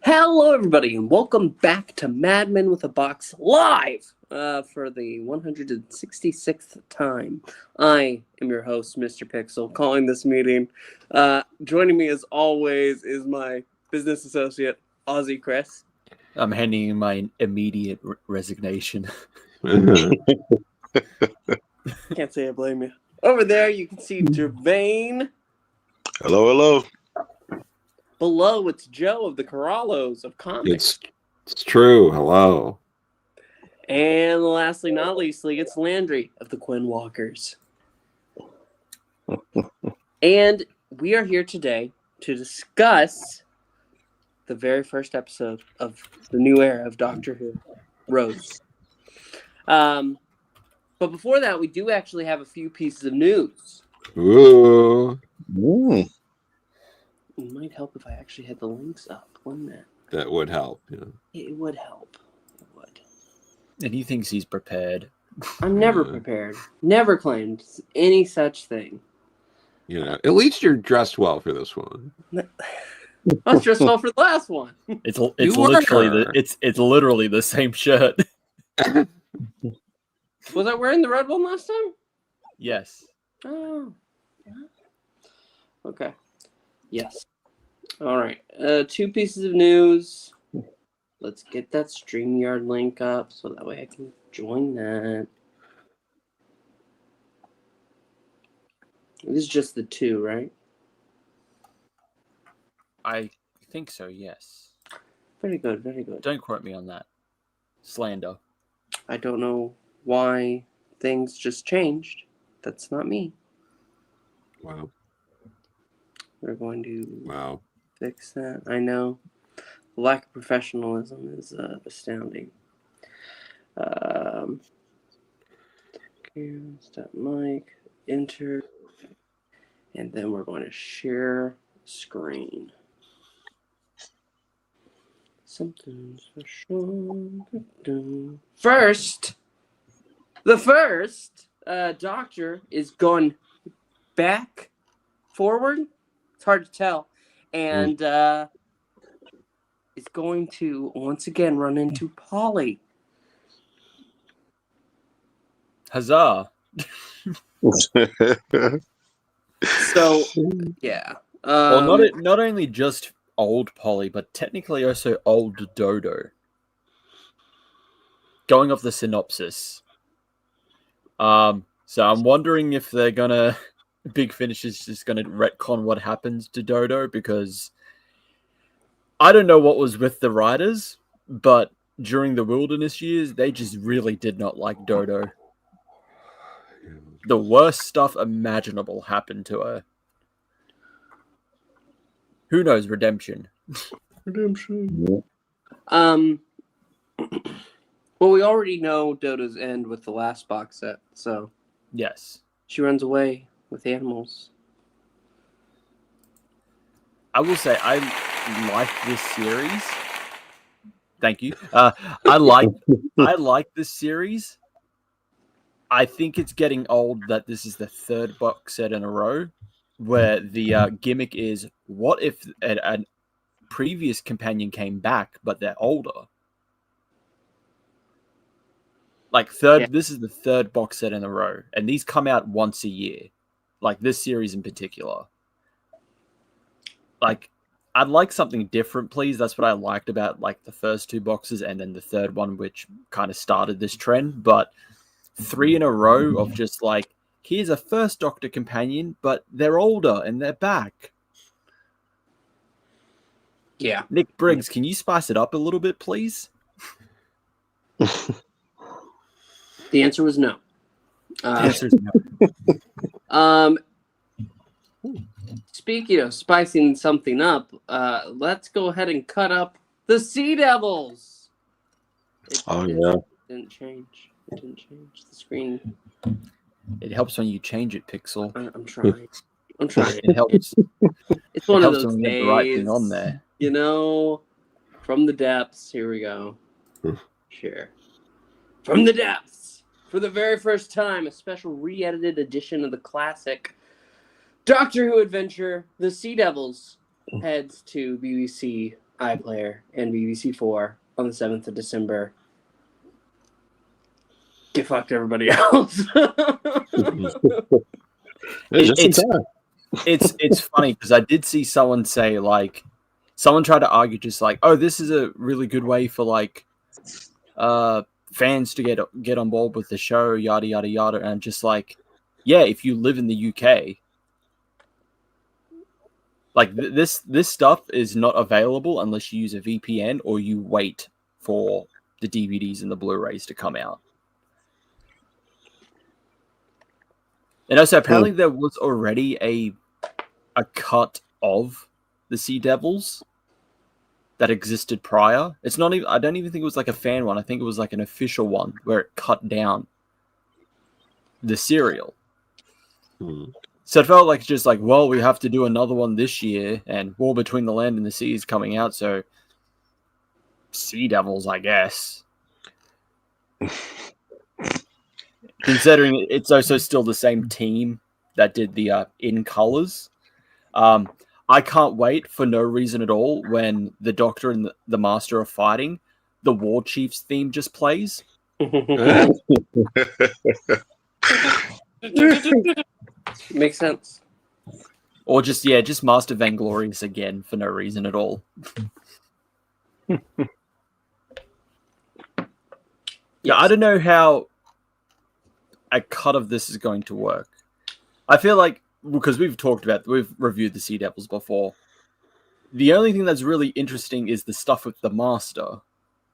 Hello, everybody, and welcome back to Madmen with a Box live for the 166th time. I am your host, Mr. Pixel, calling this meeting. Joining me, as always, is my business associate, OZChris. I'm handing in my immediate resignation. Can't say I blame you. Over there, you can see Gevain. Hello, hello. Below, it's Joe of the Corallos of comics. It's true. Hello. And lastly, not leastly, it's Landry of the Quinn Walkers. And we are here today to discuss the very first episode of the new era of Doctor Who, Rose. But before that, we do actually have a few pieces of news. Ooh. It might help if I actually had the links up, wouldn't it? That would help. Yeah. It would help. It would. And he thinks he's prepared. I'm never prepared. Never claimed any such thing. You know, at least you're dressed well for this one. I was dressed well for the last one. It's literally the same shirt. Was I wearing the red one last time? Yes. Oh. Okay. Yes. All right. Two pieces of news. Let's get that StreamYard link up so that way I can join that. This is just the two, right? I think so, yes. Very good, very good. Don't quote me on that. Slander. I don't know why things just changed. That's not me. Wow. We're going to Wow. fix that. I know. The lack of professionalism is astounding. Okay, stop mic, enter, and then we're going to share screen. Something special. The first Doctor is going back, forward. It's hard to tell, and it's going to once again run into Polly. Huzzah! So, yeah. Well, not only just old Polly, but technically also old Dodo. Going off the synopsis. So I'm wondering if they're gonna... Big Finish is just gonna retcon what happens to Dodo, because I don't know what was with the writers, but during the Wilderness years, they just really did not like Dodo. The worst stuff imaginable happened to her. Who knows? Redemption. Well, we already know Dodo's end with the last box set, so Yes. she runs away with animals. I will say I like this series. Thank you. I like this series. I think it's getting old that this is the third box set in a row where the gimmick is, what if a previous companion came back, but they're older? Like This is the third box set in a row, and these come out once a year. Like this series in particular. Like, I'd like something different, please. That's what I liked about like the first two boxes and then the third one, which kind of started this trend. But 3 in a row of just like, here's a first Doctor companion, but they're older and they're back. Yeah. Nick Briggs, can you spice it up a little bit, please? The answer was no. The answer is no. Speaking of spicing something up, let's go ahead and cut up the Sea Devils. It didn't change. It didn't change the screen. It helps when you change it, Pixel. I'm trying. I'm trying. It helps. It's one It of helps those when you days. get the right thing on there. You know, from the depths. Here we go. Sure. From the depths. for the very first time, a special re-edited edition of the classic Doctor Who adventure, The Sea Devils, heads to BBC iPlayer and BBC4 on the 7th of December. Get fucked, everybody else. It's funny because I did see someone say, like, someone tried to argue just like, oh, this is a really good way for like fans to get on board with the show, yada yada yada. And I'm just like, yeah, if you live in the UK, like this stuff is not available unless you use a VPN or you wait for the DVDs and the Blu-rays to come out. And also, apparently there was already a cut of the Sea Devils that existed prior. It's not even, I don't even think it was like a fan one. I think it was like an official one where it cut down the serial. So it felt like just like, well, we have to do another one this year, and War Between the Land and the Sea is coming out, so Sea Devils, I guess. Considering it's also still the same team that did the In Colors. I can't wait for no reason at all when the Doctor and the Master are fighting. The War Chief's theme just plays. Makes sense. Or just Master Vainglorious again for no reason at all. Yeah, I don't know how a cut of this is going to work. I feel like, because we've reviewed the Sea Devils before, the only thing that's really interesting is the stuff with the Master,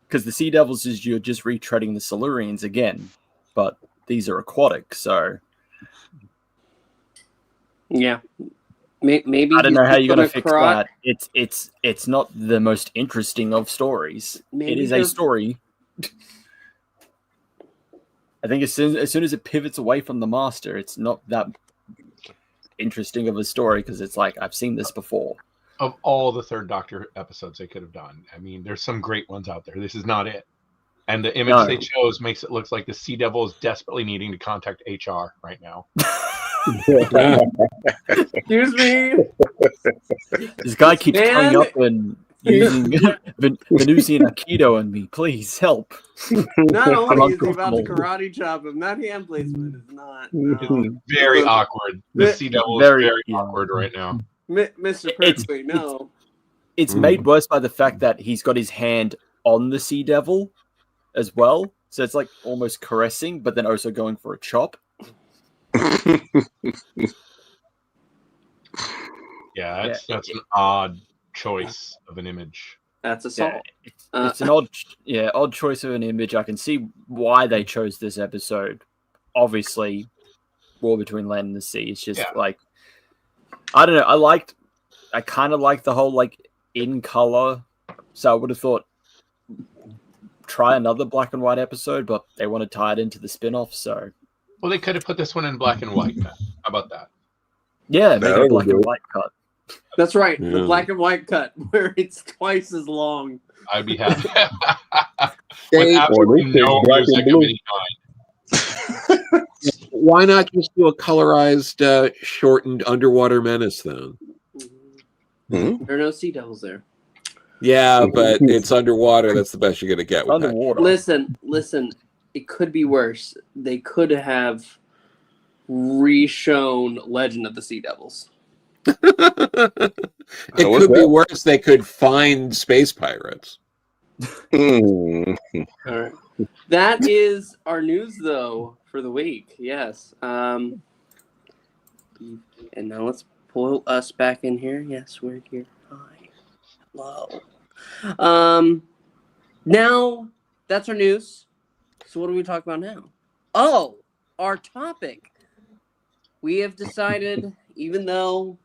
because the Sea Devils is you're just retreading the Silurians again, but these are aquatic, so yeah, maybe I don't know how you're going to fix that. It's not the most interesting of stories. It is a story. I think as soon as it pivots away from the Master, it's not that interesting of a story because it's like, I've seen this before. Of all the Third Doctor episodes they could have done, I mean, there's some great ones out there. This is not it. And the image they chose makes it look like the Sea Devil is desperately needing to contact HR right now. Excuse me. This guy keeps coming up and using Venusian Aikido on me. Please help. Not only is he about to karate chop him, that hand placement is not. No. Very awkward. The Sea Devil is very awkward right now. Mr. Pertwee, no. It's made worse by the fact that he's got his hand on the Sea Devil as well. So it's like almost caressing, but then also going for a chop. Yeah, that's an odd choice of an image. That's assault. Yeah, it's an odd choice of an image. I can see why they chose this episode. Obviously, War Between Land and the Sea. It's just like, I don't know. I kind of like the whole like in color. So I would have thought try another black and white episode, but they want to tie it into the spin-off. So, well, they could have put this one in black and white. How about that? Yeah, make a black and white cut. That's right, the black and white cut where it's twice as long. I'd be happy. With absolutely no music of any kind. Why not just do a colorized, shortened Underwater Menace then? There are no Sea Devils there. Yeah, but it's underwater. That's the best you're going to get with underwater. Listen. It could be worse. They could have re-shown Legend of the Sea Devils. It could be worse. They could find space pirates. All right. That is our news, though, for the week. Yes. And now let's pull us back in here. Yes, we're here. Hi. Hello. Now, that's our news. So what do we talk about now? Oh, our topic. We have decided, even though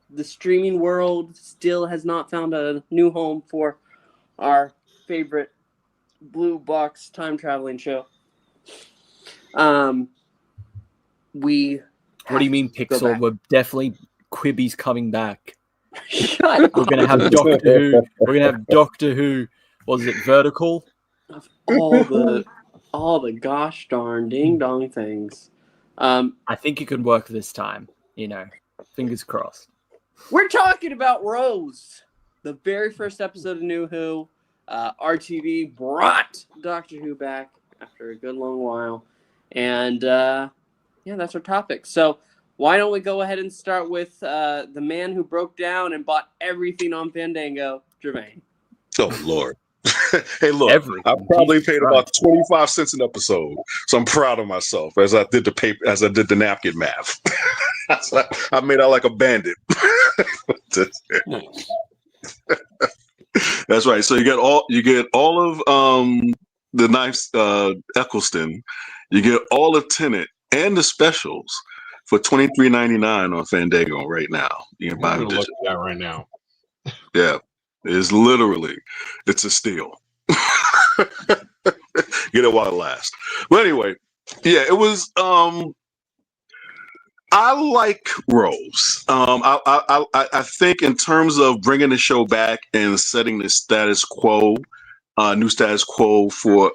the streaming world still has not found a new home for our favorite blue box time traveling show. We. What do you mean, Pixel? We're definitely Quibi's coming back. Shut up. We're gonna have Doctor Who. We're gonna have Doctor Who. Was it Vertical? Of all the all the gosh darn ding dong things. I think it could work this time. Fingers crossed. We're talking about Rose, the very first episode of New Who. RTV brought Doctor Who back after a good long while. And that's our topic. So why don't we go ahead and start with the man who broke down and bought everything on Fandango, Gevain. Oh, Lord. Hey, look, Everything. I probably Jesus paid Christ. about 25 cents an episode, so I'm proud of myself as I did the napkin math. I made out like a bandit. Nice. That's right. So you get all of the knives, Eccleston. You get all of Tenet and the specials for $23.99 on Fandango right now. You can buy I'm them gonna look digital. at that right now. Yeah, it's a steal. Get it while it lasts. But anyway, yeah, it was. I like Rose. I think in terms of bringing the show back and setting the status quo, new status quo for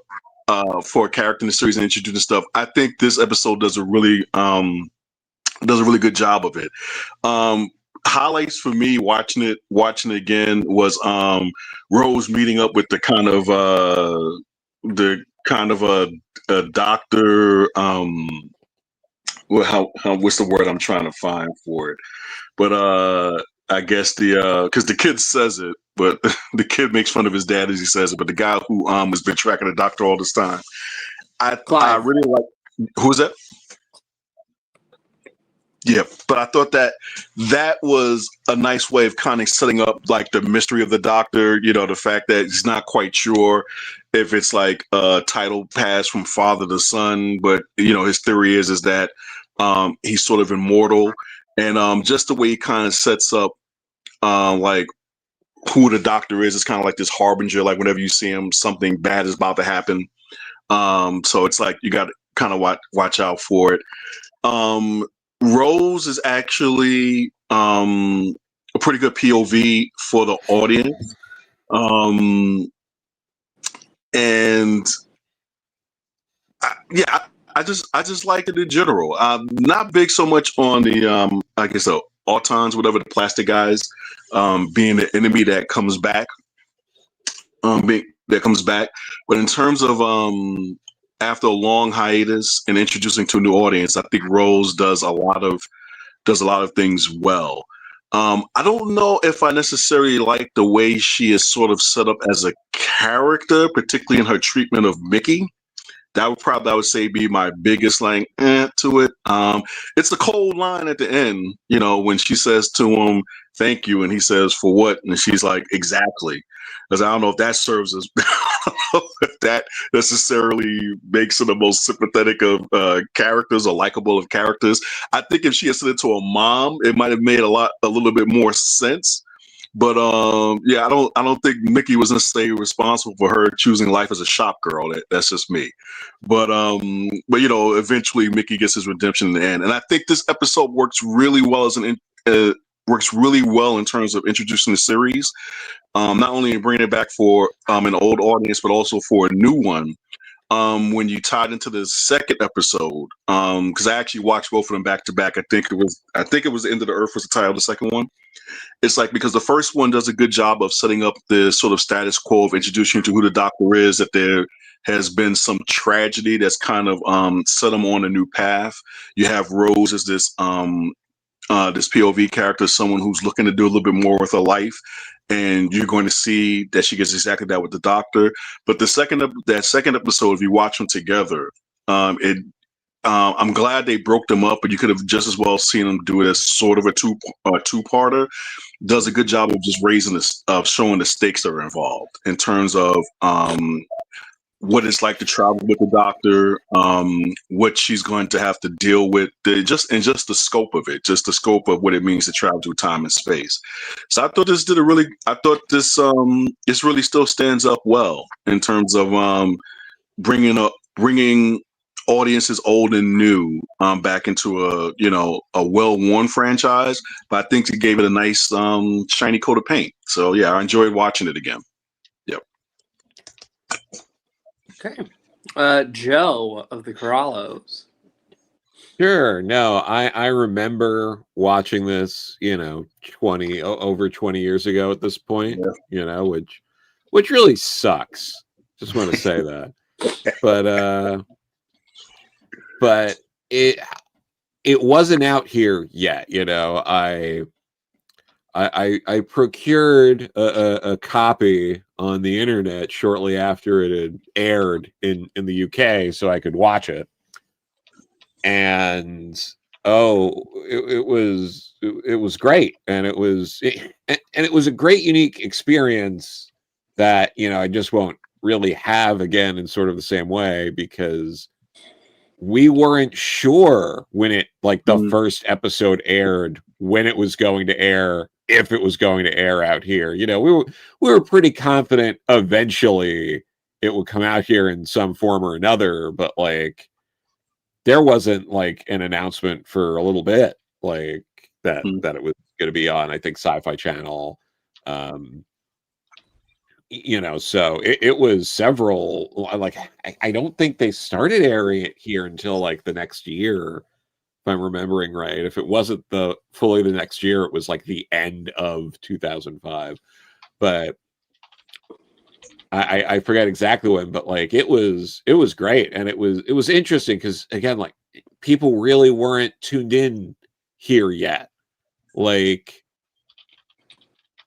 a character in the series and introducing stuff. I think this episode does a really good job of it. Highlights for me watching it again was Rose meeting up with the kind of a doctor. What's the word I'm trying to find for it? But I guess because the kid says it, but the kid makes fun of his dad as he says it. But the guy who has been tracking the doctor all this time, I really like. Who's that? Yeah, but I thought that was a nice way of kind of setting up like the mystery of the doctor. The fact that he's not quite sure if it's like a title pass from father to son, but his theory is that he's sort of immortal, and just the way he kind of sets up like who the doctor is kind of like this harbinger. Like whenever you see him, something bad is about to happen. So it's like you got to kind of watch out for it. Rose is actually a pretty good POV for the audience. And I just like it in general. I'm not big so much on the I guess the Autons, whatever, the plastic guys, being the enemy that comes back. But in terms of after a long hiatus and introducing to a new audience, I think Rose does a lot of things well. I don't know if I necessarily like the way she is sort of set up as a character, particularly in her treatment of Mickey. That would probably, I would say, be my biggest to it. It's a cold line at the end, when she says to him, "Thank you," and he says, "For what?" And she's like, "Exactly." Because I don't know if that serves as if that necessarily makes her the most sympathetic of characters or likable of characters. I think if she had said it to a mom, it might have made a little bit more sense. But I don't think Mickey was necessarily responsible for her choosing life as a shop girl. That's just me. But eventually Mickey gets his redemption in the end, and I think this episode works really well in terms of introducing the series. Not only bringing it back for an old audience, but also for a new one. When you tied into the second episode, because I actually watched both of them back to back. I think it was The End of the Earth was the title of the second one. It's like, because the first one does a good job of setting up the sort of status quo of introducing you to who the doctor is, that there has been some tragedy that's kind of set him on a new path. You have Rose as this POV character, someone who's looking to do a little bit more with her life, and you're going to see that she gets exactly that with the doctor. But that second episode, if you watch them together, I'm glad they broke them up, but you could have just as well seen them do it as sort of a two-parter. Does a good job of just showing the stakes that are involved in terms of what it's like to travel with the doctor, what she's going to have to deal with, just the scope of it, just the scope of what it means to travel through time and space. So I thought this really still stands up well in terms of bringing audiences old and new back into a well-worn franchise, but I think it gave it a nice shiny coat of paint. So yeah, I enjoyed watching it again. Yep. Okay. Joe of the Corallos. Sure. No, I remember watching this, over 20 years ago at this point, which really sucks. Just want to say that. But it wasn't out here yet, I procured a copy on the internet shortly after it had aired in the UK so I could watch it. And it was great, and it was a great, unique experience that I just won't really have again in sort of the same way, because we weren't sure when the first episode aired, when it was going to air, if it was going to air out here. We were pretty confident eventually it would come out here in some form or another, but there wasn't an announcement for a little bit that it was going to be on, I think, Sci-Fi Channel. So it was several, I don't think they started airing it here until the next year, if I'm remembering right. If it wasn't fully the next year, it was the end of 2005. But I forget exactly when, but it was great, and it was interesting because, again, people really weren't tuned in here yet.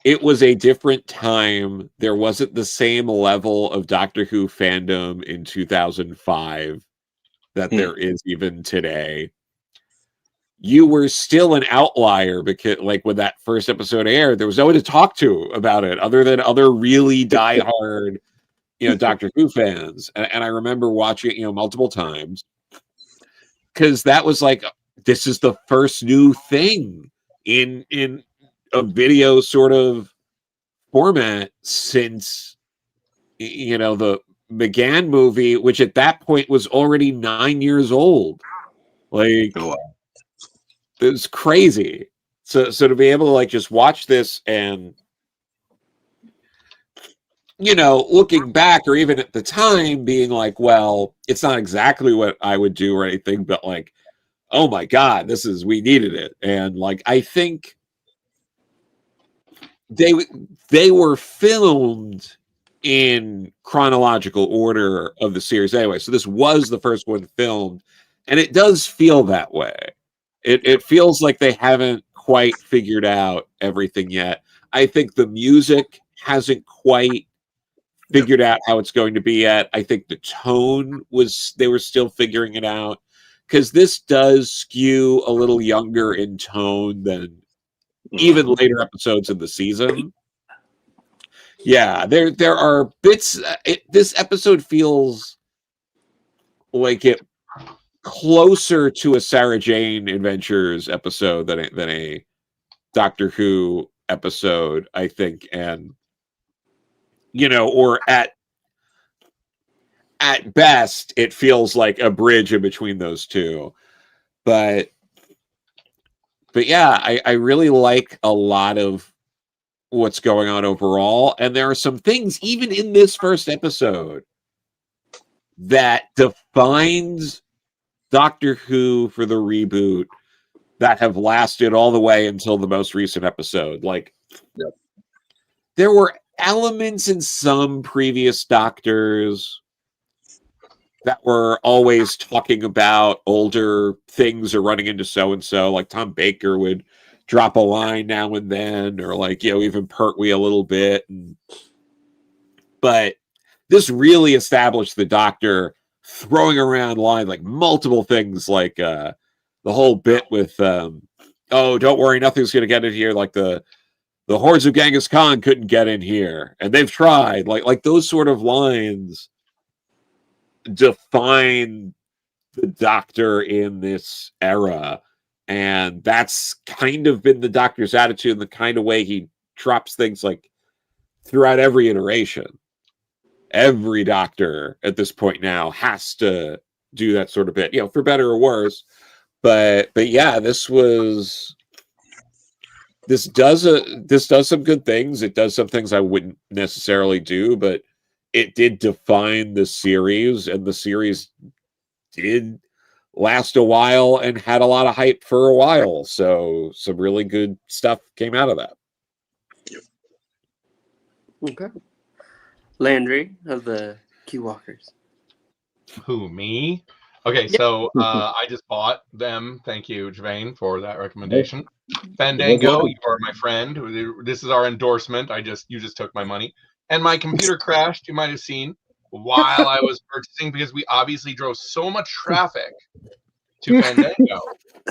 It was a different time. There wasn't the same level of Doctor Who fandom in 2005 that there is even today. You were still an outlier because, when that first episode aired, there was no one to talk to about it other than other really diehard, Doctor Who fans. And I remember watching it, multiple times, because that was this is the first new thing in a video sort of format since, the McGann movie, which at that point was already 9 years old. It was crazy. So to be able to just watch this and, looking back, or even at the time being well, it's not exactly what I would do or anything, but oh my God, we needed it. And I think they were filmed in chronological order of the series anyway. So this was the first one filmed, and it does feel that way. It feels like they haven't quite figured out everything yet. I think the music hasn't quite figured out how it's going to be yet. I think the tone they were still figuring it out, because this does skew a little younger in tone than even later episodes of the season. Yeah, there are bits. This episode feels like it closer to a Sarah Jane Adventures episode than a Doctor Who episode, I think. And or at best, it feels like a bridge in between those two. But yeah, I really like a lot of what's going on overall. And there are some things, even in this first episode, that defines Doctor Who for the reboot that have lasted all the way until the most recent episode. There were elements in some previous Doctors that were always talking about older things or running into so-and-so. Tom Baker would drop a line now and then, or even Pertwee a little bit. But this really established the Doctor throwing around lines, multiple things, the whole bit with, oh, don't worry, nothing's going to get in here. The hordes of Genghis Khan couldn't get in here, and they've tried. Those sort of lines define the Doctor in this era, and that's kind of been the Doctor's attitude and the kind of way he drops things throughout every iteration. Every Doctor at this point now has to do that sort of bit, for better or worse. But yeah, this does some good things. It does some things I wouldn't necessarily do, but it did define the series, and the series did last a while and had a lot of hype for a while. So some really good stuff came out of that. Okay. Landry of the Q Walkers. Who, me? Okay, so I just bought them. Thank you, Gevain, for that recommendation. Fandango, you are my friend. This is our endorsement. You just took my money. And my computer crashed, you might have seen, while I was purchasing, because we obviously drove so much traffic to Fandango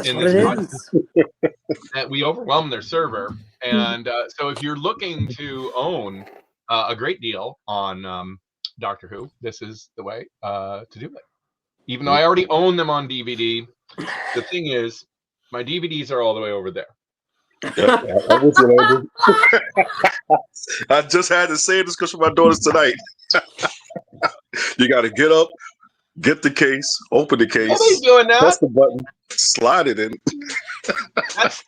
in this podcast that we overwhelmed their server. And so if you're looking to own a great deal on Doctor Who, this is the way to do it. Even though I already own them on DVD, the thing is, my DVDs are all the way over there. I just had to say this because my daughters tonight. You got to get up, get the case, open the case, doing that? press the button, slide it in.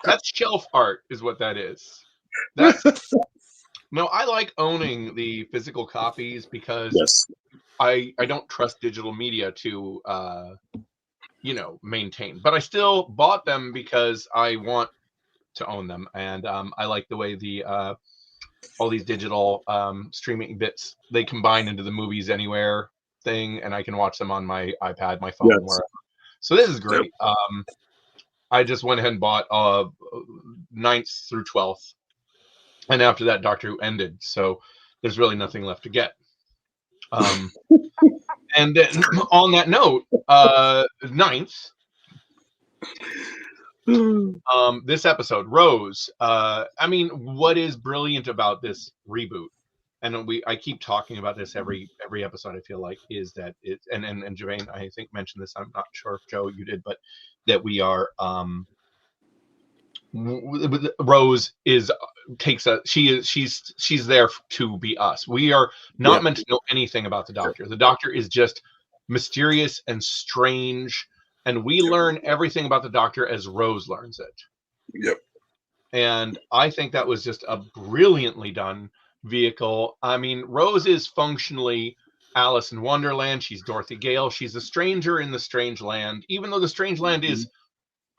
That's shelf art, is what that is. No, I like owning the physical copies because I don't trust digital media to maintain. But I still bought them because I want to own them, and I like the way the all these digital streaming bits, they combine into the movies anywhere thing, and I can watch them on my iPad, my phone, wherever. So this is great. I just went ahead and bought 9th through 12th, and after that Doctor Who ended, so there's really nothing left to get. And then on that note, 9th, this episode, Rose. I mean, what is brilliant about this reboot, and I keep talking about this every episode, I feel like, is that it, and Gevain, I think, mentioned this, I'm not sure if Joe you did, but that we are Rose she's there to be us. We are not meant to know anything about the Doctor. The Doctor is just mysterious and strange, and we learn everything about the Doctor as Rose learns it. And I think that was just a brilliantly done vehicle. I mean, Rose is functionally Alice in Wonderland. She's Dorothy Gale. She's a stranger in the strange land, even though the strange land is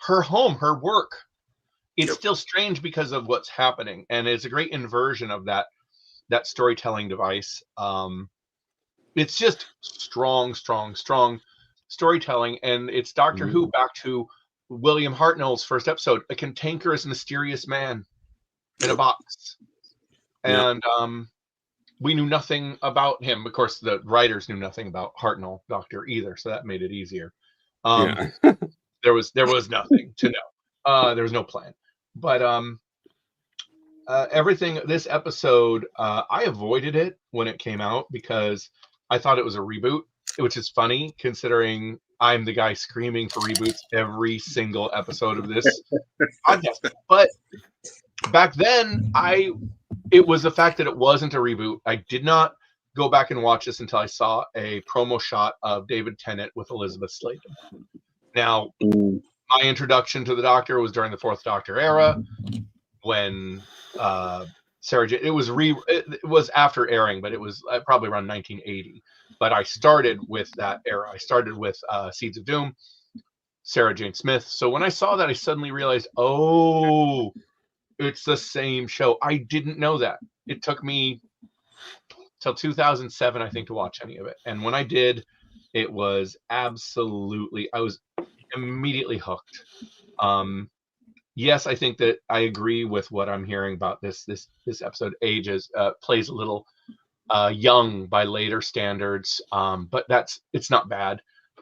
her home, her work. It's still strange because of what's happening, and it's a great inversion of that storytelling device. It's just strong storytelling, and it's Doctor Who back to William Hartnell's first episode, a cantankerous, mysterious man in a box. And we knew nothing about him. Of course, the writers knew nothing about Hartnell Doctor either, so that made it easier. There was nothing to know. There was no plan. But everything, this episode, I avoided it when it came out because I thought it was a reboot, which is funny considering I'm the guy screaming for reboots every single episode of this podcast. But back then, it was the fact that it wasn't a reboot. I did not go back and watch this until I saw a promo shot of David Tennant with Elizabeth Sladen. Now, my introduction to the Doctor was during the Fourth Doctor era, when Sarah Jane. It was after airing, but it was probably around 1980. But I started with that era. I started with Seeds of Doom, Sarah Jane Smith. So when I saw that, I suddenly realized, oh, it's the same show. I didn't know that. It took me till 2007, I think, to watch any of it. And when I did, it was absolutely, I was immediately hooked. Yes, I think that I agree with what I'm hearing about this episode. Ages plays a little young by later standards, but it's not bad.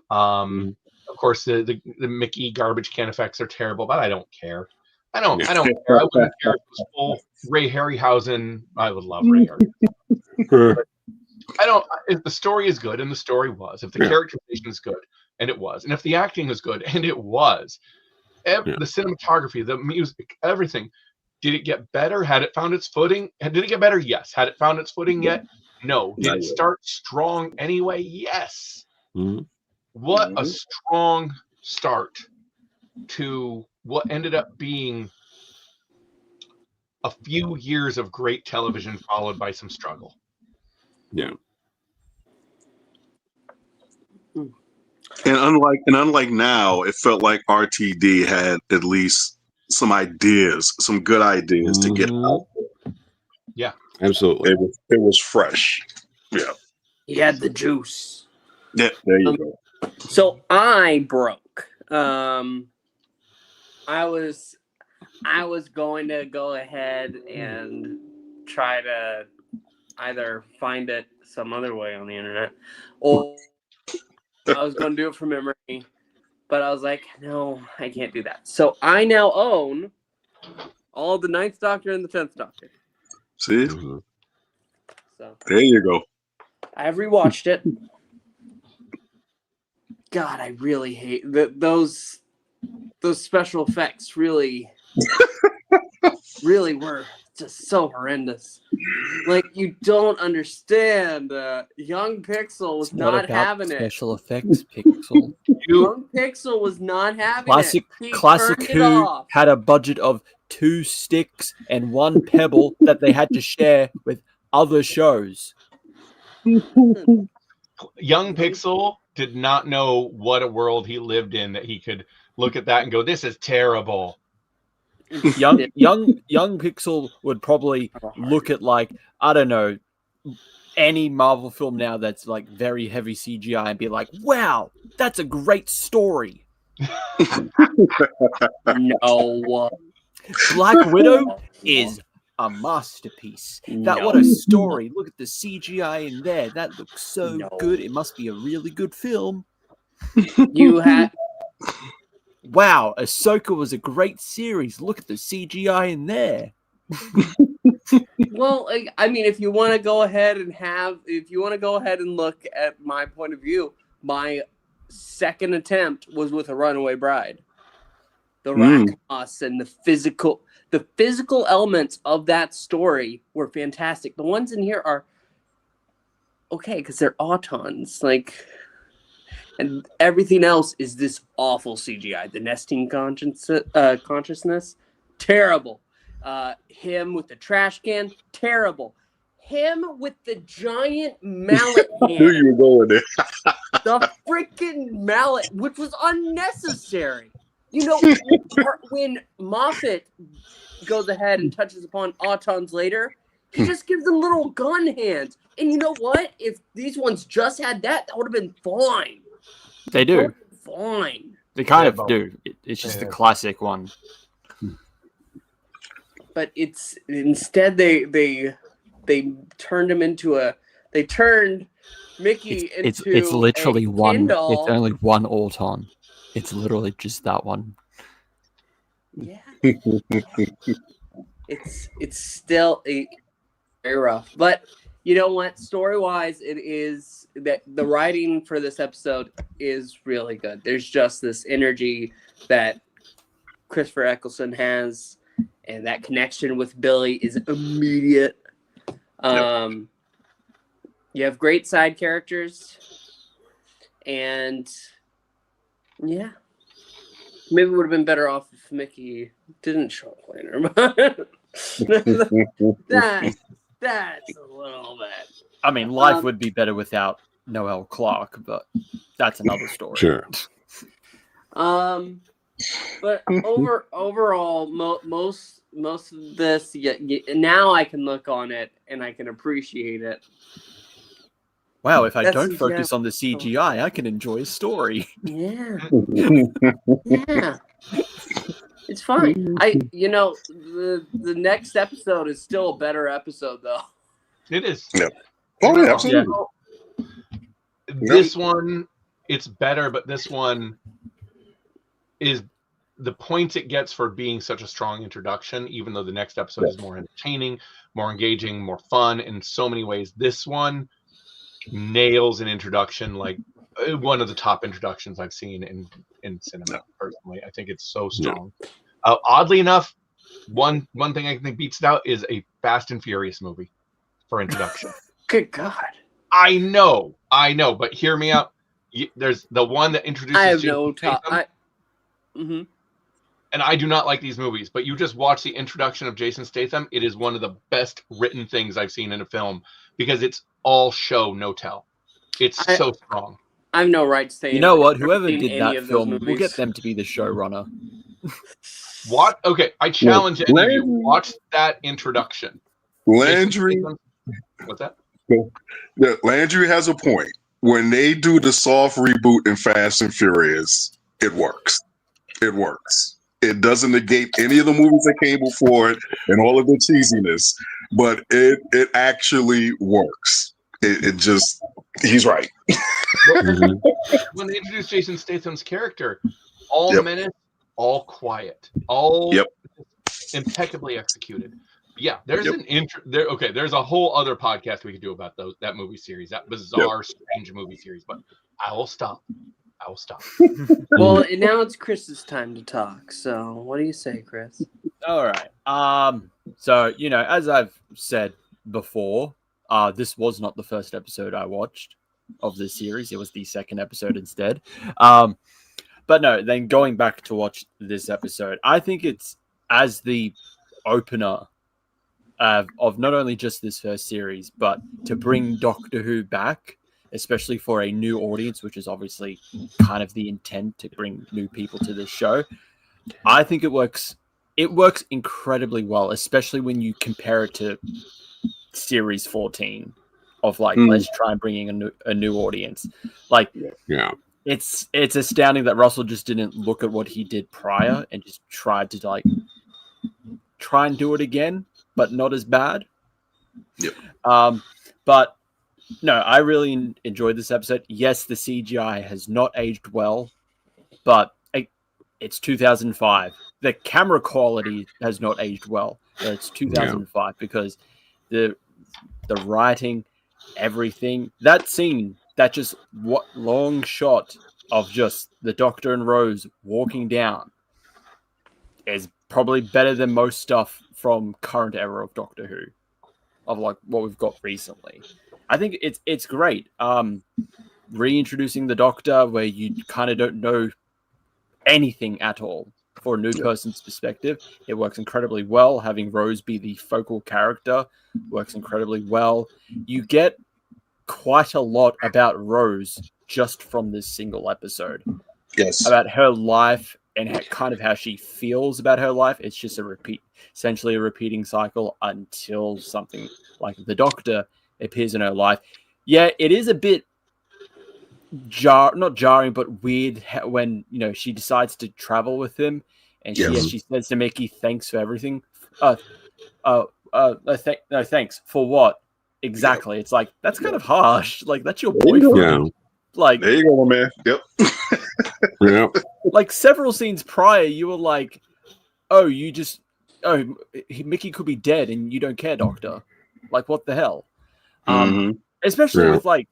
Of course, the Mickey garbage can effects are terrible, but I don't care. I don't care. I wouldn't care if it was full Ray Harryhausen. I would love Ray Harryhausen. I don't. If the story is good, and the story was, if the characterization is good, and it was, and if the acting is good, and it was, the cinematography, the music, everything, did it get better? Had it found its footing? Did it get better? Yes. Had it found its footing yet? No. Did it start strong anyway? Yes. What a strong start to what ended up being a few years of great television followed by some struggle. And unlike now, it felt like RTD had at least some ideas, some good ideas to get out. Yeah, absolutely. It was fresh. Yeah. He had the juice. Yeah, there you go. So I broke. I was going to go ahead and try to either find it some other way on the internet, or I was going to do it from memory, but I was like, no, I can't do that. So I now own all the Ninth Doctor and the 10th Doctor. See? So There you go. I've rewatched it. God, I really hate those special effects. Really were just so horrendous. Like, you don't understand. Young Pixel was not having special effects, Pixel. Young Pixel was not having Classic it. Classic Who had a budget of 2 sticks and 1 pebble that they had to share with other shows. Young Pixel did not know what a world he lived in that he could look at that and go, "This is terrible." Young Pixel would probably look at, like, I don't know, any Marvel film now that's like very heavy CGI and be like, "Wow, that's a great story." No. Black Widow is a masterpiece. What a story. Look at the CGI in there. That looks so good. It must be a really good film. You had Wow, Ahsoka was a great series. Look at the CGI in there. well, I mean, if you want to go ahead and look at my point of view, my second attempt was with A Runaway Bride. The Raknos and the physical elements of that story were fantastic. The ones in here are okay because they're autons, like, and everything else is this awful CGI. The nesting consciousness, terrible. Him with the trash can, terrible. Him with the giant mallet hand. Knew you were going there. The freaking mallet, which was unnecessary. You know, when Moffat goes ahead and touches upon autons later, he just gives them little gun hands. And you know what? If these ones just had that would have been fine. They do. Fine. They kind of do. It's just the classic one. But it's instead they turned him into they turned Mickey into it's literally one. Kindle. It's only one auton. It's literally just that one. Yeah. it's still very rough. But you know what? Story-wise, it is that the writing for this episode is really good. There's just this energy that Christopher Eccleston has, and that connection with Billy is immediate. You have great side characters, and yeah, maybe it would have been better off if Mickey didn't show up later. That's a little bit. I mean, life would be better without Noel Clarke, but that's another story. Sure. But overall, most of this, now I can look on it and I can appreciate it. Wow, if I don't focus on the CGI, I can enjoy a story. Yeah. Yeah. It's fine. The next episode is still a better episode, though. It is. Yeah. Oh, yeah, absolutely. This one, it's better, but this one is the points it gets for being such a strong introduction, even though the next episode is more entertaining, more engaging, more fun in so many ways. This one nails an introduction, like one of the top introductions I've seen in cinema, personally. I think it's so strong. Oddly enough, one thing I think beats it out is a Fast and Furious movie for introduction. Good God. I know, but hear me out. There's the one that introduces I have Jason no Statham, top. and I do not like these movies, but you just watch the introduction of Jason Statham. It is one of the best written things I've seen in a film because it's all show, no tell. It's so strong. I have no right to say. You know what? I've never Whoever seen did any that of those film, we'll movies. get them to be the showrunner. What? Okay, I challenge any of you. Landry- Watch that introduction. Landry, What's that? yeah, Landry has a point. When they do the soft reboot in Fast and Furious, it works. It works. It doesn't negate any of the movies that came before it and all of the cheesiness, but it actually works. It just, he's right. Mhm. When they introduced Jason Statham's character, all Yep. minutes, all quiet, all Yep. impeccably executed. Yeah, there's Yep. an there. Okay, there's a whole other podcast we could do about that movie series, that bizarre, strange movie series. But I will stop. I will stop. Well, now it's Chris's time to talk. So, what do you say, Chris? All right. So, you know, as I've said before, this was not the first episode I watched of this series. It was the second episode instead. But no, then going back to watch this episode, I think it's as the opener of not only just this first series, but to bring Doctor Who back, especially for a new audience, which is obviously kind of the intent to bring new people to this show. I think it works. It works incredibly well, especially when you compare it to series 14 of like, let's try and bring in a new audience. Like, Yeah. it's astounding that Russell just didn't look at what he did prior and just tried to like try and do it again, but not as bad. Yep. But no, I really enjoyed this episode. Yes, the CGI has not aged well, but it's 2005. The camera quality has not aged well. It's 2005 because the writing, everything, that scene, that just what long shot of just the Doctor and Rose walking down is probably better than most stuff from current era of Doctor Who, of like what we've got recently. I think it's great. Reintroducing the Doctor where you kind of don't know anything at all for a new person's perspective. It works incredibly well. Having Rose be the focal character works incredibly well. You get quite a lot about Rose just from this single episode. Yes. About her life and kind of how she feels about her life. It's just essentially a repeating cycle until something like the Doctor appears in her life. Yeah, it is a bit not jarring, but weird when, you know, she decides to travel with him and she says to Mickey, "Thanks for everything." No, thanks for what? Exactly. It's like, that's kind of harsh. Like, that's your boyfriend. Yeah. Like, There you go, man. Yep. Yeah. like several scenes prior, you were like, "Oh, Mickey could be dead and you don't care, Doctor." Like, what the hell? Especially with like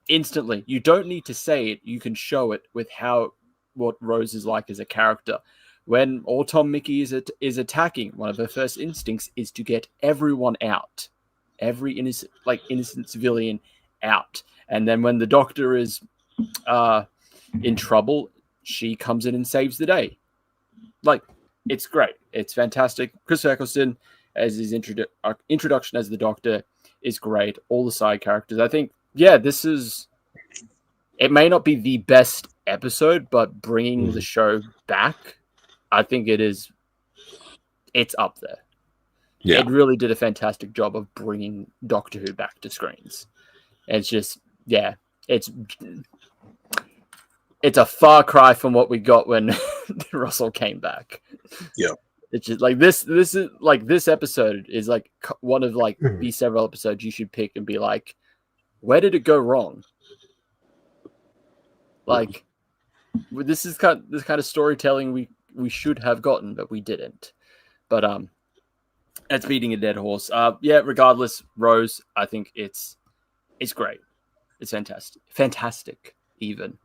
instantly. You don't need to say it. You can show it with what Rose is like as a character. When Autumn Mickey is attacking, one of her first instincts is to get everyone out, every innocent civilian out. And then when the Doctor is in trouble, she comes in and saves the day. Like, it's great. It's fantastic. Chris Eccleston as his introduction as the Doctor is great. All the side characters. I think, it may not be the best episode, but bringing the show back, I think it's up there. Yeah. It really did a fantastic job of bringing Doctor Who back to screens. It's just, it's a far cry from what we got when Russell came back. Yeah. It's just like this is like, this episode is like one of like these several episodes you should pick and be like, where did it go wrong? Like, this is kind of storytelling we should have gotten, but we didn't. But that's beating a dead horse. Regardless, Rose, I think it's great. It's fantastic even.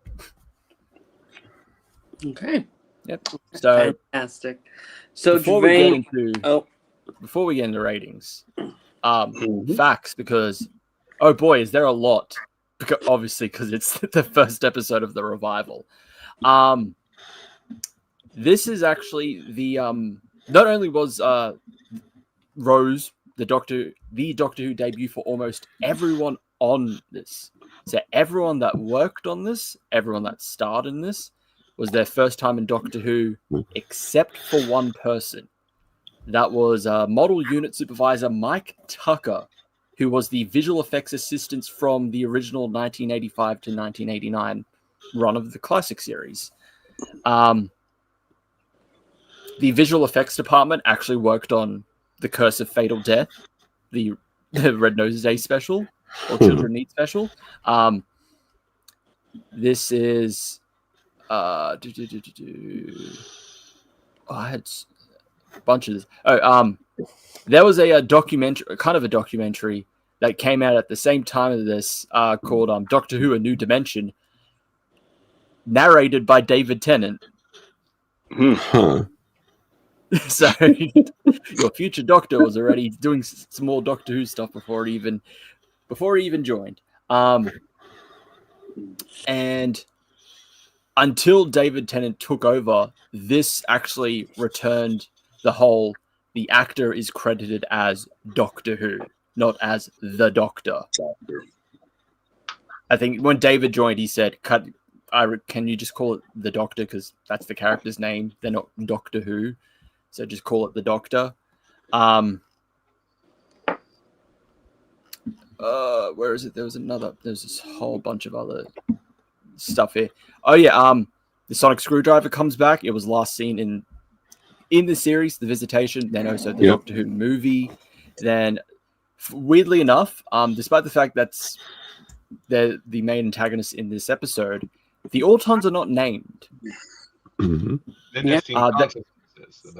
Okay. Yep. So fantastic. So before Gevain, we get into ratings, facts, because oh boy, is there a lot. Obviously, because it's the first episode of the revival. This is actually the not only was Rose the Doctor Who debut for almost everyone on this So everyone that worked on this, everyone that starred in this, was their first time in Doctor Who, except for one person. That was model unit supervisor Mike Tucker, who was the visual effects assistant from the original 1985 to 1989 run of the classic series. The visual effects department actually worked on The Curse of Fatal Death, the Red Nose Day special, or Children Need special. This is... I had a bunch of this. There was a documentary, kind of a documentary, that came out at the same time as this, called Doctor Who: A New Dimension, narrated by David Tennant. Huh. So your future Doctor was already doing some more Doctor Who stuff before he even joined. And until David Tennant took over, this actually returned the actor is credited as Doctor Who, not as the Doctor. I think when David joined, he said, can you just call it the Doctor, because that's the character's name. They're not Doctor Who, so just call it the Doctor. Where is it? There's this whole bunch of other stuff here. Oh yeah, the Sonic Screwdriver comes back. It was last seen in the series, The Visitation, then also the Doctor Who movie. Then, weirdly enough, despite the fact that's the main antagonist in this episode, the Autons are not named. Mm-hmm. The nesting consciousnesses,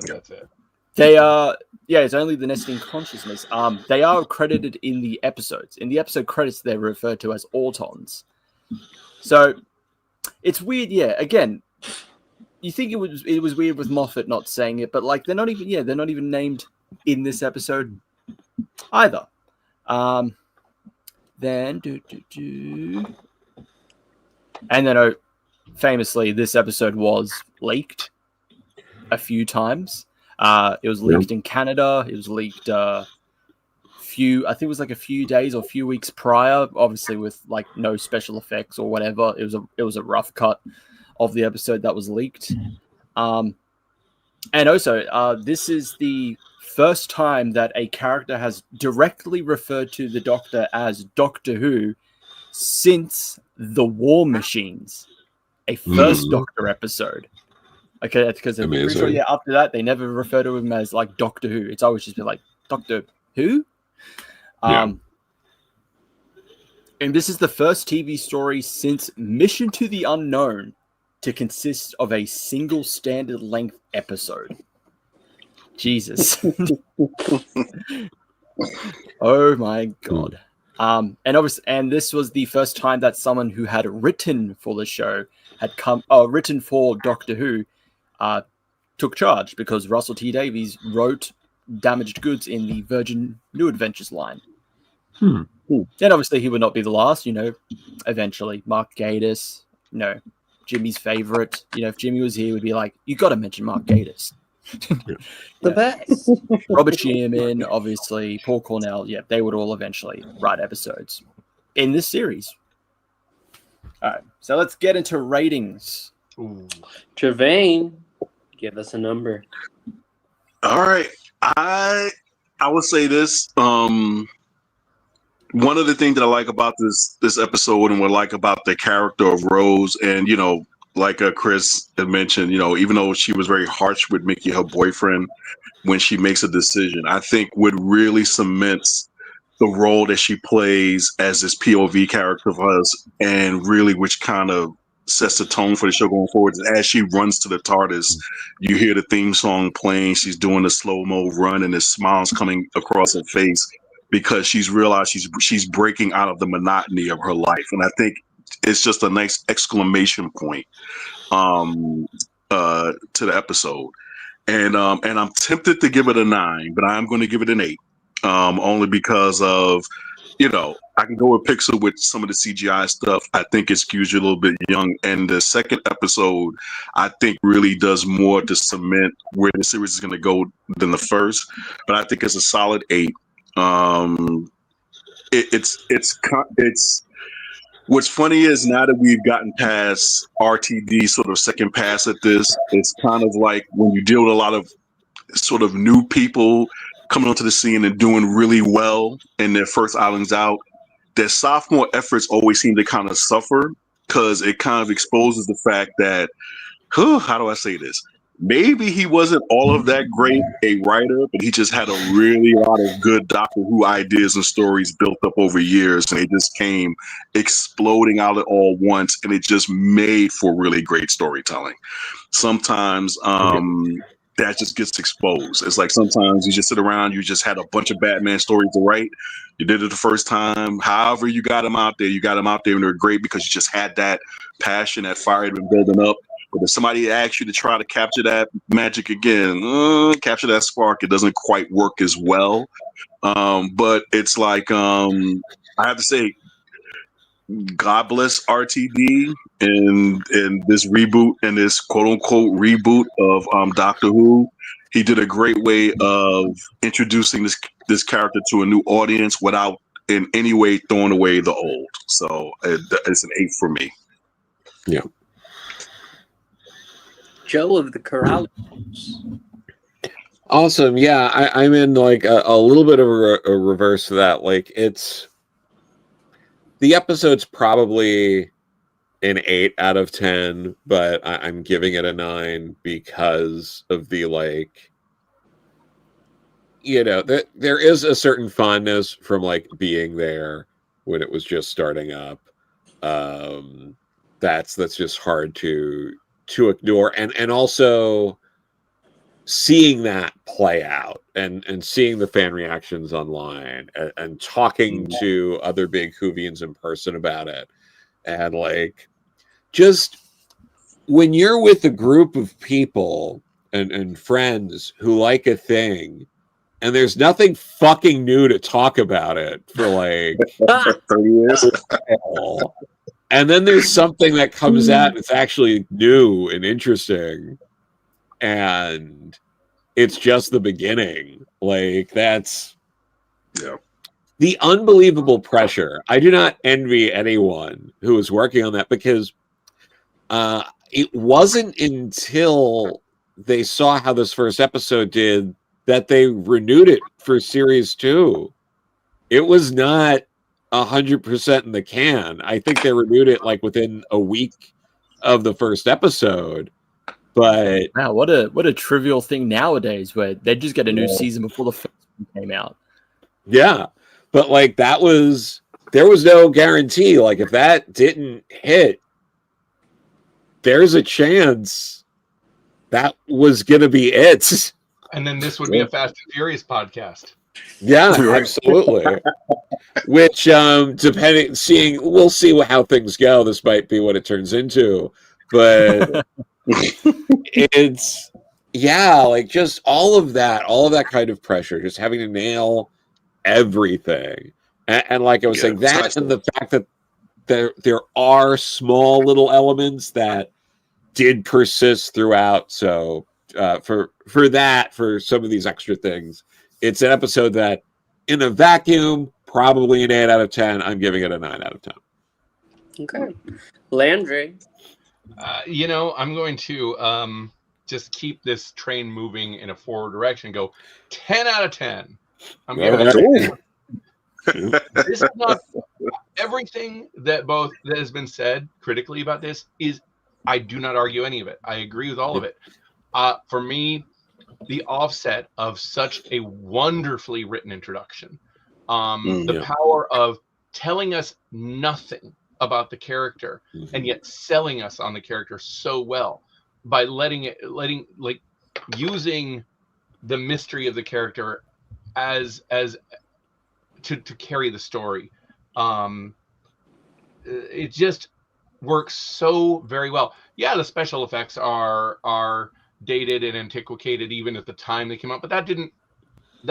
that's it. They are, it's only the nesting consciousness. They are credited in the episodes. In the episode credits, they're referred to as Autons. So it's weird. Yeah, again, you think it was weird with Moffat not saying it, but like they're not even named in this episode either. Then and then famously, this episode was leaked a few times. It was leaked in Canada. It was leaked I think it was like a few days or a few weeks prior, obviously with like no special effects or whatever. It was a rough cut of the episode that was leaked. And also, this is the first time that a character has directly referred to the Doctor as Doctor Who since The War Machines, a first Doctor episode. Okay, that's because I'm pretty sure, after that, they never refer to him as like Doctor Who. It's always just been like Doctor Who. And this is the first TV story since Mission to the Unknown to consist of a single standard length episode. Jesus. Oh my God. And this was the first time that someone who had written for the show written for Doctor Who took charge, because Russell T Davies wrote Damaged Goods in the Virgin New Adventures line. And obviously he would not be the last, eventually. Mark Gatiss, Jimmy's favorite. If Jimmy was here, we'd be like, you got to mention Mark Gatiss. The best. Robert Shearman, obviously, Paul Cornell, they would all eventually write episodes in this series. All right, so let's get into ratings. Gevain, give us a number. All right. I would say this. One of the things that I like about this episode, and what I like about the character of Rose, and like Chris had mentioned, even though she was very harsh with Mickey, her boyfriend, when she makes a decision, I think what really cements the role that she plays as this POV character for us, and really which kind of sets the tone for the show going forward. As she runs to the TARDIS, you hear the theme song playing. She's doing the slow-mo run, and the smiles coming across her face because she's realized she's breaking out of the monotony of her life. And I think it's just a nice exclamation point to the episode. And I'm tempted to give it a 9, but I'm going to give it an 8, only because of, I can go with Pixel with some of the CGI stuff. I think it skews you a little bit young. And the second episode, I think, really does more to cement where the series is going to go than the first. But I think it's a solid 8. It's What's funny is now that we've gotten past RTD's sort of second pass at this, it's kind of like when you deal with a lot of sort of new people coming onto the scene and doing really well in their first outings out, their sophomore efforts always seem to kind of suffer because it kind of exposes the fact that, how do I say this? Maybe he wasn't all of that great a writer, but he just had a really lot of good Doctor Who ideas and stories built up over years, and they just came exploding out at all once, and it just made for really great storytelling. Sometimes that just gets exposed. It's like sometimes you just sit around, you just had a bunch of Batman stories to write. You did it the first time. However you got them out there, and they're great because you just had that passion, that fire had been building up. But if somebody asks you to try to capture that magic again, capture that spark, it doesn't quite work as well. But it's like, I have to say, God bless RTD and this reboot and this quote unquote reboot of Doctor Who. He did a great way of introducing this character to a new audience without in any way throwing away the old. So it's an 8 for me. Yeah. Joe of the Corallo. Awesome. Yeah, I'm in like a little bit of a reverse to that. Like the episode's probably an 8 out of 10, but I'm giving it a 9 because of the like, there is a certain fondness from like being there when it was just starting up. That's just hard to ignore, and also seeing that play out and seeing the fan reactions online and talking to other big Whovians in person about it, and like just when you're with a group of people and friends who like a thing and there's nothing fucking new to talk about it for like 30 years. And then there's something that comes out that's actually new and interesting, and it's just the beginning. Like, that's the unbelievable pressure. I do not envy anyone who is working on that, because it wasn't until they saw how this first episode did that they renewed it for series 2. It was not 100% in the can. I think they renewed it like within a week of the first episode. But wow, what a trivial thing nowadays, where they just get a new season before the first one came out. Yeah, but like there was no guarantee. Like if that didn't hit, there's a chance that was gonna be it. And then this would be a Fast and Furious podcast. Yeah, absolutely. Which, we'll see how things go. This might be what it turns into, but it's like just all of that kind of pressure, just having to nail everything, and like I was saying, that and the fact that there are small little elements that did persist throughout. So for some of these extra things, it's an episode that, in a vacuum, probably an 8 out of 10. I'm giving it a 9 out of 10. Okay. Landry. I'm going to just keep this train moving in a forward direction. Go 10 out of 10. I'm giving it. This is not everything that has been said critically about this. I do not argue any of it. I agree with all of it. For me, the offset of such a wonderfully written introduction, the power of telling us nothing about the character and yet selling us on the character so well by using the mystery of the character as to carry the story. It just works so very well. Yeah, the special effects are dated and antiquated even at the time they came out, but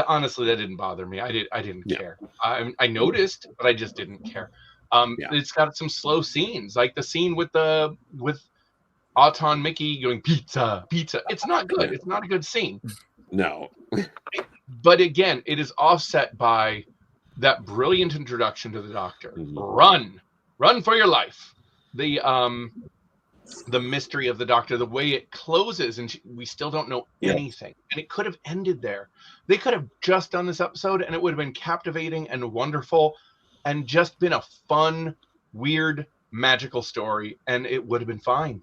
honestly that didn't bother me. I didn't care. I noticed, but I just didn't care. It's got some slow scenes, like the scene with Auton Mickey going pizza. It's not good. It's not a good scene. No. But again, it is offset by that brilliant introduction to the Doctor. Run. run for your life. The mystery of the Doctor, the way it closes, and we still don't know anything. And it could have ended there. They could have just done this episode, and it would have been captivating and wonderful, and just been a fun, weird, magical story, and it would have been fine.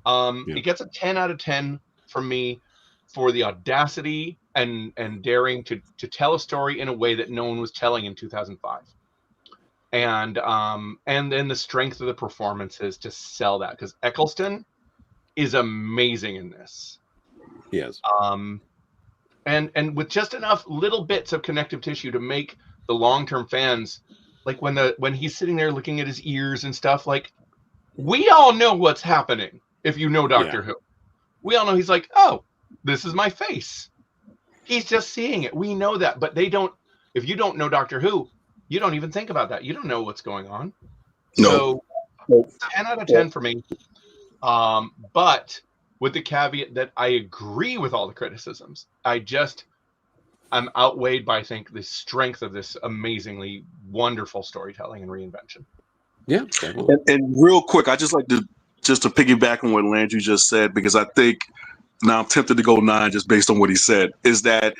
It gets a 10 out of 10 from me for the audacity and daring to tell a story in a way that no one was telling in 2005. And then the strength of the performances to sell that, because Eccleston is amazing in this. Yes. And with just enough little bits of connective tissue to make the long-term fans, like when he's sitting there looking at his ears and stuff, like, we all know what's happening. If you know Doctor Who, we all know he's like, oh, this is my face. He's just seeing it. We know that, but they don't. If you don't know Doctor Who, you don't even think about that. You don't know what's going on. No. So 10 out of 10 for me. But with the caveat that I agree with all the criticisms. I'm outweighed by, I think, the strength of this amazingly wonderful storytelling and reinvention. Yeah. And real quick, I just like to piggyback on what Landry just said, because I think now I'm tempted to go 9 just based on what he said, is that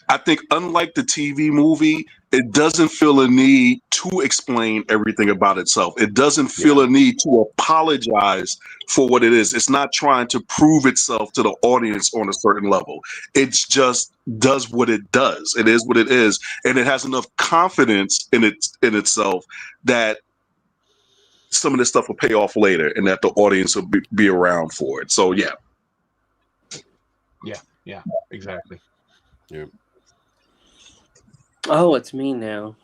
I think unlike the TV movie, it doesn't feel a need to explain everything about itself. It doesn't feel a need to apologize for what it is. It's not trying to prove itself to the audience on a certain level. It just does what it does. It is what it is. And it has enough confidence in itself that some of this stuff will pay off later and that the audience will be around for it. So, yeah. Yeah, exactly. Yeah. Oh, it's me now.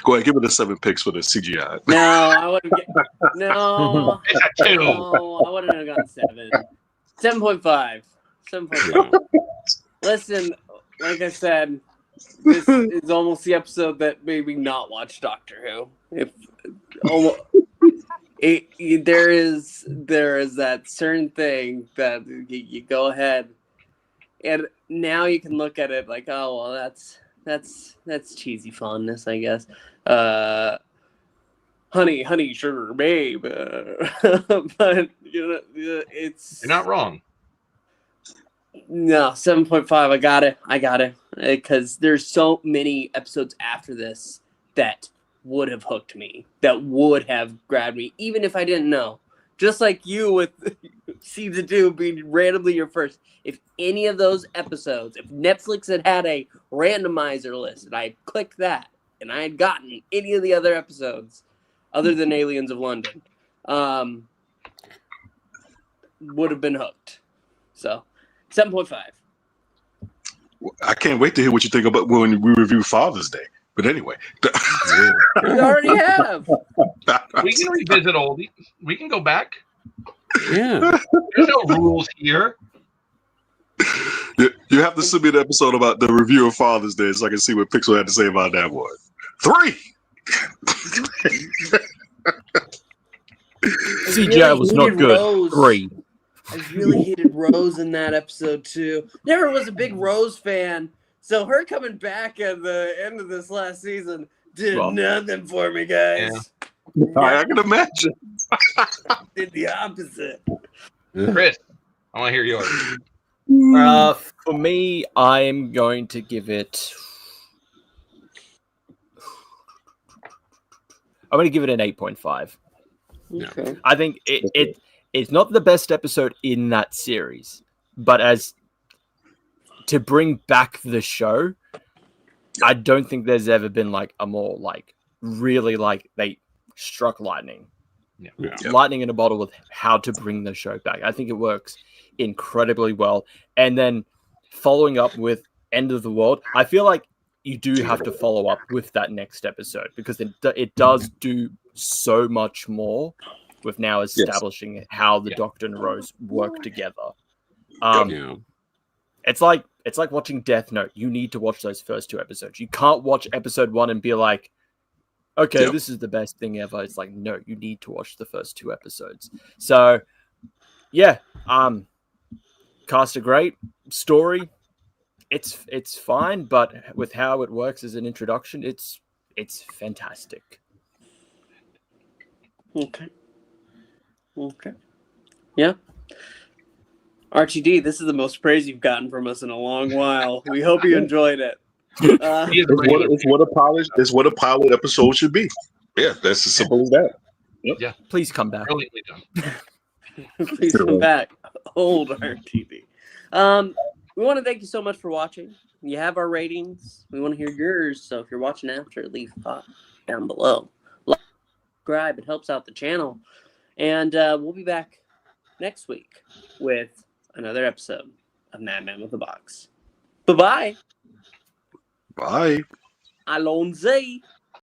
Go ahead, give it a 7 picks for the CGI. No, I wouldn't get. No, It's a 2. no, I wouldn't have gone 7. 7.5. 7.5. Listen, like I said, this is almost the episode that made me not watch Doctor Who. There is that certain thing that you go ahead, and now you can look at it like, oh well, that's cheesy fondness, I guess. Honey, sugar, babe. But it's, You're not wrong. No, 7.5. I got it. Because there's so many episodes after this that would have hooked me, that would have grabbed me, even if I didn't know. Just like you with season 2 being randomly your first. If any of those episodes, if Netflix had a randomizer list and I had clicked that and I had gotten any of the other episodes other than Aliens of London, would have been hooked. So 7.5. I can't wait to hear what you think about when we review Father's Day. But anyway. We already have. We can revisit oldies. We can go back. Yeah. There's no rules here. You have to send me the episode about the review of Father's Day so I can see what Pixel had to say about that one. 3! CGI was not good. Rose. 3. I really hated Rose in that episode too. Never was a big Rose fan, so her coming back at the end of this last season did nothing for me, guys. Yeah. I can imagine. Did the opposite. Chris, I want to hear yours. For me, I'm going to give it. I'm going to give it an 8.5. Okay. I think it's not the best episode in that series, but as to bring back the show, I don't think there's ever been like a more like really like they struck lightning. Yeah. Lightning in a bottle with how to bring the show back. I think it works incredibly well. And then following up with End of the World, I feel like you do have to follow up with that next episode because it does do so much more with now establishing how the Doctor and Rose work together. It's like watching Death Note. You need to watch those first 2 episodes. You can't watch episode 1 and be like, okay, this is the best thing ever. It's like, no, you need to watch the first 2 episodes. So, yeah, cast a great story. it's fine, but with how it works as an introduction, it's fantastic. Okay. Yeah. RTD, this is the most praise you've gotten from us in a long while. We hope you enjoyed it. He is a It's regular. what a pilot episode should be. Yeah, that's as simple as that. Yeah, Please come back. brilliantly done. Please come back, old RTD. We want to thank you so much for watching. You have our ratings. We want to hear yours. So if you're watching after, leave a thought down below. Like, subscribe. It helps out the channel. And we'll be back next week with another episode of Madman with a Box. Bye-bye. Bye. Alonzi.